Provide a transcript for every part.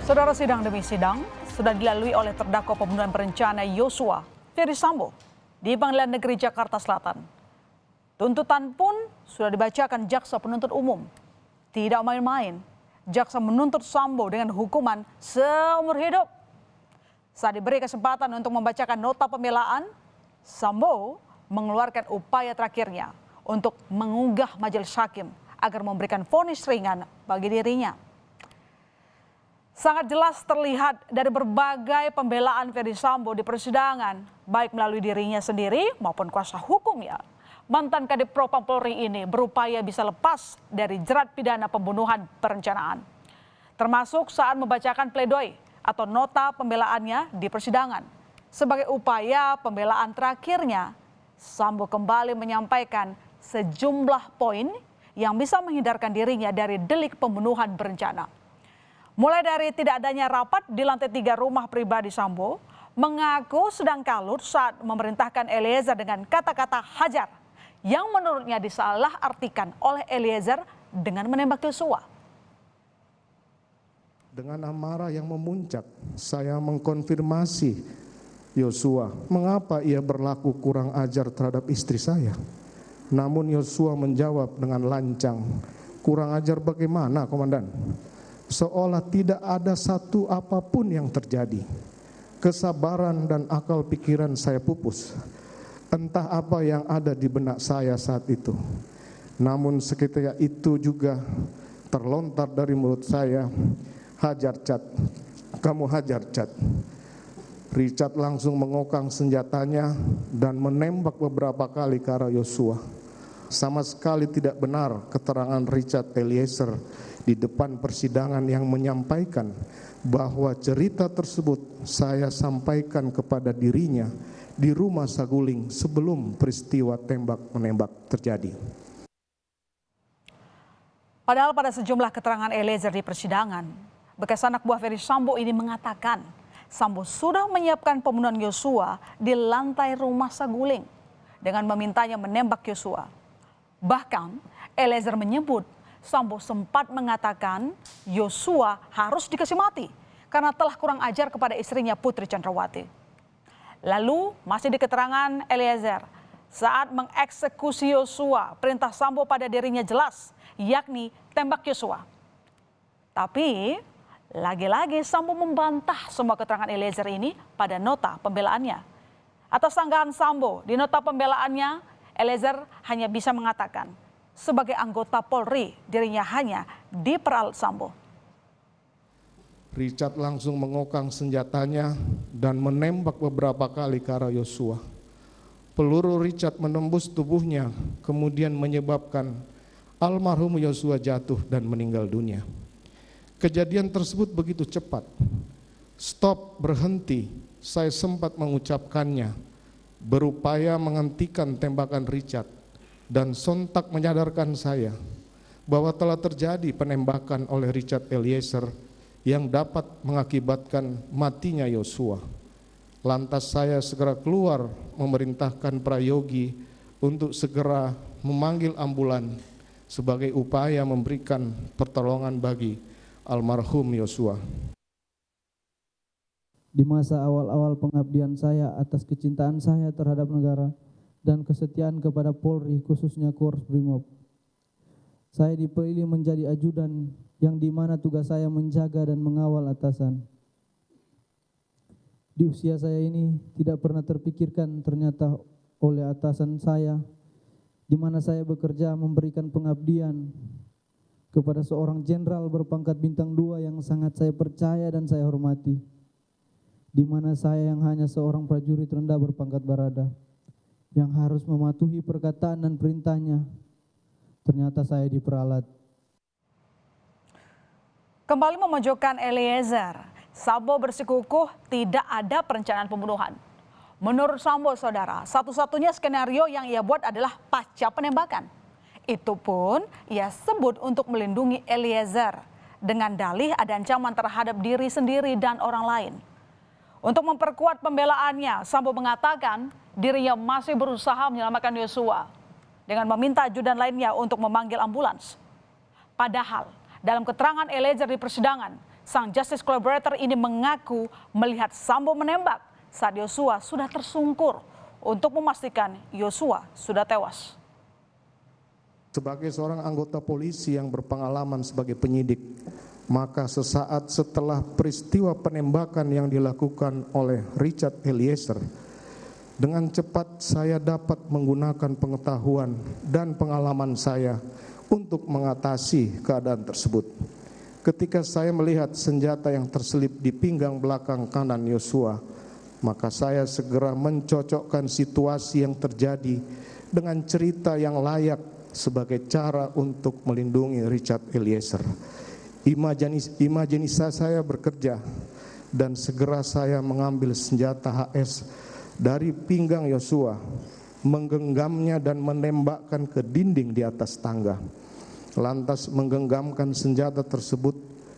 Saudara, sidang demi sidang sudah dilalui oleh terdakwa pembunuhan berencana Yosua, Ferdy Sambo, di Pengadilan Negeri Jakarta Selatan. Tuntutan pun sudah dibacakan jaksa penuntut umum. Tidak main-main, jaksa menuntut Sambo dengan hukuman seumur hidup. Saat diberi kesempatan untuk membacakan nota pembelaan, Sambo mengeluarkan upaya terakhirnya untuk mengunggah majelis hakim agar memberikan vonis ringan bagi dirinya. Sangat jelas terlihat dari berbagai pembelaan Ferdy Sambo di persidangan, baik melalui dirinya sendiri maupun kuasa hukumnya. Mantan Kadif Propam Polri ini berupaya bisa lepas dari jerat pidana pembunuhan perencanaan. Termasuk saat membacakan pledoi atau nota pembelaannya di persidangan. Sebagai upaya pembelaan terakhirnya, Sambo kembali menyampaikan sejumlah poin yang bisa menghindarkan dirinya dari delik pembunuhan berencana. Mulai dari tidak adanya rapat di lantai 3 rumah pribadi Sambo, mengaku sedang kalut saat memerintahkan Eliezer dengan kata-kata hajar yang menurutnya disalahartikan oleh Eliezer dengan menembak Yosua. Dengan amarah yang memuncak, saya mengkonfirmasi Yosua, mengapa ia berlaku kurang ajar terhadap istri saya. Namun Yosua menjawab dengan lancang, kurang ajar bagaimana, Komandan? Seolah tidak ada satu apapun yang terjadi. Kesabaran dan akal pikiran saya pupus. Entah apa yang ada di benak saya saat itu. Namun seketika itu juga terlontar dari mulut saya, hajar Cat, kamu hajar Cat. Richard langsung mengokang senjatanya dan menembak beberapa kali ke arah Yosua. Sama sekali tidak benar keterangan Richard Eliezer di depan persidangan yang menyampaikan bahwa cerita tersebut saya sampaikan kepada dirinya di rumah Saguling sebelum peristiwa tembak-menembak terjadi. Padahal pada sejumlah keterangan Eliezer di persidangan, bekas anak buah Ferdy Sambo ini mengatakan Sambo sudah menyiapkan pembunuhan Yosua di lantai rumah Saguling dengan memintanya menembak Yosua. Bahkan Eliezer menyebut Sambo sempat mengatakan Yosua harus dikasih mati karena telah kurang ajar kepada istrinya Putri Chandrawati. Lalu masih di keterangan Eliezer, saat mengeksekusi Yosua, perintah Sambo pada dirinya jelas, yakni tembak Yosua. Tapi lagi-lagi Sambo membantah semua keterangan Eliezer ini pada nota pembelaannya. Atas tanggapan Sambo di nota pembelaannya, Eliezer hanya bisa mengatakan, sebagai anggota Polri, dirinya hanya diperalat Sambo. Richard langsung mengokang senjatanya dan menembak beberapa kali ke arah Yosua. Peluru Richard menembus tubuhnya, kemudian menyebabkan almarhum Yosua jatuh dan meninggal dunia. Kejadian tersebut begitu cepat. Stop, berhenti, saya sempat mengucapkannya, berupaya menghentikan tembakan Richard. Dan sontak menyadarkan saya bahwa telah terjadi penembakan oleh Richard Eliezer yang dapat mengakibatkan matinya Yosua. Lantas saya segera keluar memerintahkan Prayogi untuk segera memanggil ambulan sebagai upaya memberikan pertolongan bagi almarhum Yosua. Di masa awal-awal pengabdian saya atas kecintaan saya terhadap negara dan kesetiaan kepada Polri, khususnya Korps Brimob, saya dipilih menjadi ajudan yang dimana tugas saya menjaga dan mengawal atasan. Di usia saya ini tidak pernah terpikirkan ternyata oleh atasan saya, di mana saya bekerja memberikan pengabdian kepada seorang jenderal berpangkat bintang 2 yang sangat saya percaya dan saya hormati, di mana saya yang hanya seorang prajurit rendah berpangkat barada, yang harus mematuhi perkataan dan perintahnya. Ternyata saya diperalat. Kembali memojokkan Eliezer, Sambo bersikukuh tidak ada perencanaan pembunuhan. Menurut Sambo, saudara, satu-satunya skenario yang ia buat adalah pasca penembakan. Itu pun ia sebut untuk melindungi Eliezer dengan dalih ada ancaman terhadap diri sendiri dan orang lain. Untuk memperkuat pembelaannya, Sambo mengatakan dirinya masih berusaha menyelamatkan Yosua dengan meminta ajudan lainnya untuk memanggil ambulans. Padahal dalam keterangan Eliezer di persidangan, sang justice collaborator ini mengaku melihat Sambo menembak saat Yosua sudah tersungkur untuk memastikan Yosua sudah tewas. Sebagai seorang anggota polisi yang berpengalaman sebagai penyidik, maka sesaat setelah peristiwa penembakan yang dilakukan oleh Richard Eliezer, dengan cepat saya dapat menggunakan pengetahuan dan pengalaman saya untuk mengatasi keadaan tersebut. Ketika saya melihat senjata yang terselip di pinggang belakang kanan Yosua, maka saya segera mencocokkan situasi yang terjadi dengan cerita yang layak sebagai cara untuk melindungi Richard Eliezer. Imajinasi saya bekerja dan segera saya mengambil senjata HS dari pinggang Yosua, menggenggamnya dan menembakkan ke dinding di atas tangga. Lantas menggenggamkan senjata tersebut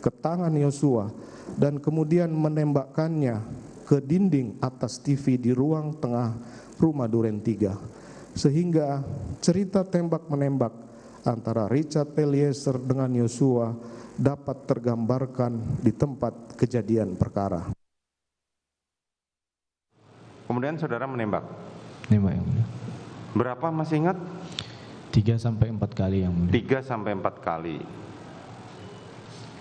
ke tangan Yosua dan kemudian menembakkannya ke dinding atas TV di ruang tengah rumah Duren 3. Sehingga cerita tembak-menembak antara Richard Eliezer dengan Yosua dapat tergambarkan di tempat kejadian perkara. Kemudian saudara menembak. Nembak yang mulia. Berapa masih ingat? 3 sampai 4 kali yang mulia. 3 sampai 4 kali.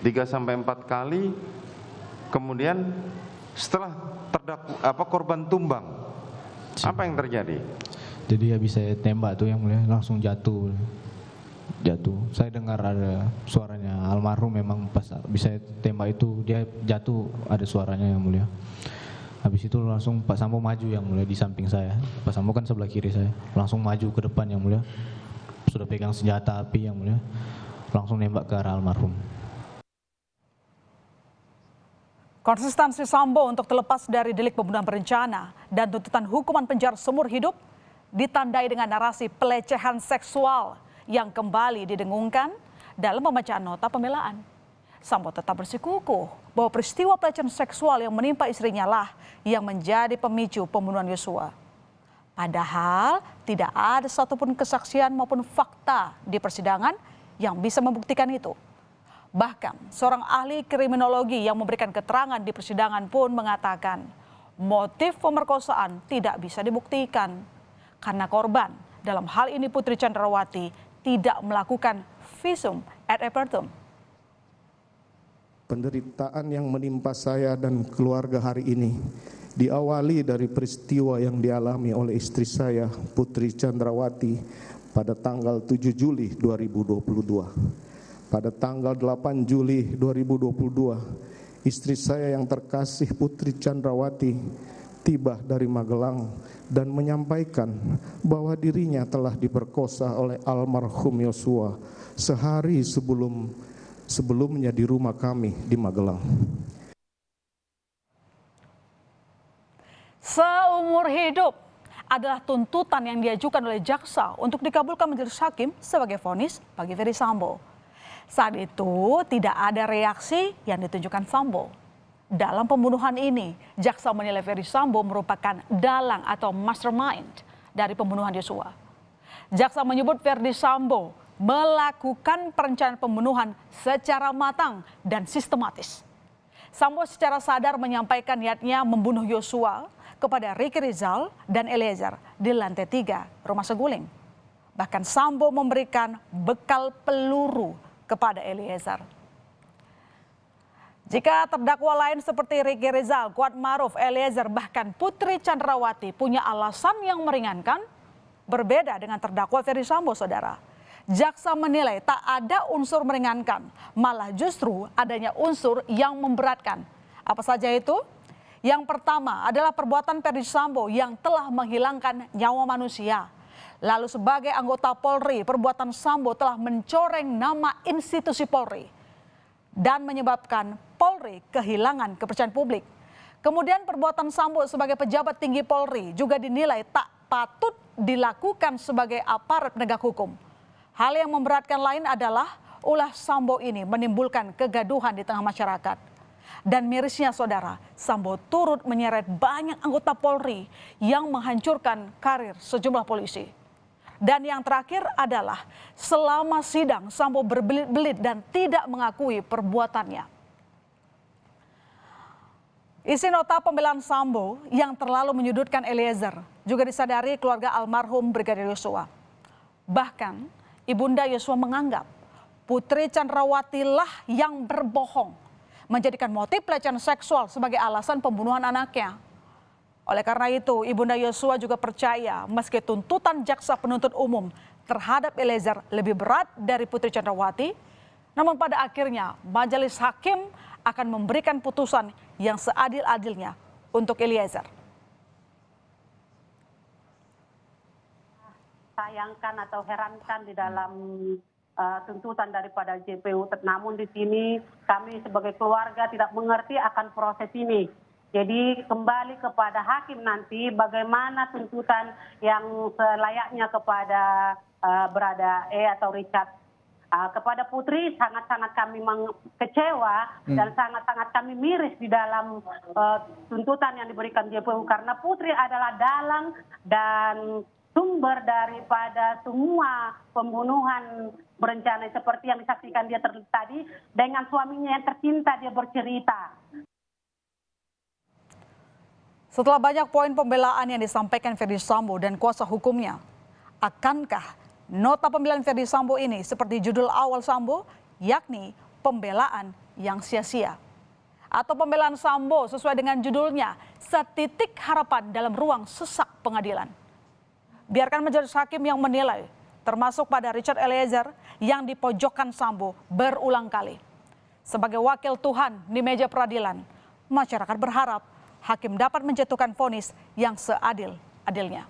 3 sampai 4 kali. Kemudian setelah korban tumbang, apa yang terjadi? Jadi habis saya tembak tuh yang mulia langsung jatuh. Saya dengar ada suaranya almarhum, memang pas bisa tembak itu dia jatuh ada suaranya yang mulia. Habis itu langsung Pak Sambo maju yang mulia di samping saya. Pak Sambo kan sebelah kiri saya. Langsung maju ke depan yang mulia. Sudah pegang senjata api yang mulia. Langsung nembak ke arah almarhum. Konsistensi Sambo untuk terlepas dari delik pembunuhan berencana dan tuntutan hukuman penjara seumur hidup ditandai dengan narasi pelecehan seksual yang kembali didengungkan dalam pembacaan nota pembelaan. Sambo tetap bersikukuh bahwa peristiwa pelecehan seksual yang menimpa istrinya lah yang menjadi pemicu pembunuhan Yosua. Padahal tidak ada satupun kesaksian maupun fakta di persidangan yang bisa membuktikan itu. Bahkan seorang ahli kriminologi yang memberikan keterangan di persidangan pun mengatakan motif pemerkosaan tidak bisa dibuktikan karena korban, dalam hal ini Putri Chandrawati, tidak melakukan visum et repertum. Penderitaan yang menimpa saya dan keluarga hari ini diawali dari peristiwa yang dialami oleh istri saya, Putri Chandrawati, pada tanggal 7 Juli 2022. Pada tanggal 8 Juli 2022, istri saya yang terkasih Putri Chandrawati tiba dari Magelang dan menyampaikan bahwa dirinya telah diperkosa oleh almarhum Yosua sehari sebelumnya di rumah kami di Magelang. Seumur hidup adalah tuntutan yang diajukan oleh jaksa untuk dikabulkan majelis hakim sebagai vonis bagi Ferry Sambo. Saat itu tidak ada reaksi yang ditunjukkan Sambo. Dalam pembunuhan ini, jaksa menilai Ferry Sambo merupakan dalang atau mastermind dari pembunuhan Yosua. Jaksa menyebut Ferdy Sambo melakukan perencanaan pembunuhan secara matang dan sistematis. Sambo secara sadar menyampaikan niatnya membunuh Yosua kepada Ricky Rizal dan Eliezer di lantai 3 Rumah Saguling. Bahkan Sambo memberikan bekal peluru kepada Eliezer. Jika terdakwa lain seperti Ricky Rizal, Kuat Maruf, Eliezer, bahkan Putri Chandrawati punya alasan yang meringankan, berbeda dengan terdakwa Ferdy Sambo, saudara. Jaksa menilai tak ada unsur meringankan, malah justru adanya unsur yang memberatkan. Apa saja itu? Yang pertama adalah perbuatan Ferdy Sambo yang telah menghilangkan nyawa manusia. Lalu sebagai anggota Polri, perbuatan Sambo telah mencoreng nama institusi Polri dan menyebabkan Polri kehilangan kepercayaan publik. Kemudian perbuatan Sambo sebagai pejabat tinggi Polri juga dinilai tak patut dilakukan sebagai aparat penegak hukum. Hal yang memberatkan lain adalah ulah Sambo ini menimbulkan kegaduhan di tengah masyarakat. Dan mirisnya saudara, Sambo turut menyeret banyak anggota Polri yang menghancurkan karir sejumlah polisi. Dan yang terakhir adalah selama sidang Sambo berbelit-belit dan tidak mengakui perbuatannya. Isi nota pembelaan Sambo yang terlalu menyudutkan Eliezer juga disadari keluarga almarhum Brigadir Yosua. Bahkan Ibunda Yosua menganggap Putri Chandrawati lah yang berbohong, menjadikan motif pelecehan seksual sebagai alasan pembunuhan anaknya. Oleh karena itu, Ibunda Yosua juga percaya meski tuntutan jaksa penuntut umum terhadap Eliezer lebih berat dari Putri Chandrawati, namun pada akhirnya majelis hakim akan memberikan putusan yang seadil-adilnya untuk Eliezer. Sayangkan atau herankan di dalam tuntutan daripada JPU, namun di sini kami sebagai keluarga tidak mengerti akan proses ini. Jadi kembali kepada hakim nanti bagaimana tuntutan yang selayaknya kepada berada atau Richard. Kepada Putri sangat-sangat kami kecewa dan sangat-sangat kami miris di dalam tuntutan yang diberikan JPU, karena Putri adalah dalang dan sumber daripada semua pembunuhan berencana seperti yang disaksikan dia tadi dengan suaminya yang tercinta. Dia bercerita. Setelah banyak poin pembelaan yang disampaikan Ferdy Sambo dan kuasa hukumnya, akankah nota pembelaan Ferdy Sambo ini seperti judul awal Sambo, yakni pembelaan yang sia-sia? Atau pembelaan Sambo sesuai dengan judulnya, setitik harapan dalam ruang sesak pengadilan? Biarkan majelis hakim yang menilai, termasuk pada Richard Eliezer yang dipojokkan Sambo berulang kali. Sebagai wakil Tuhan di meja peradilan, masyarakat berharap hakim dapat menjatuhkan vonis yang seadil-adilnya.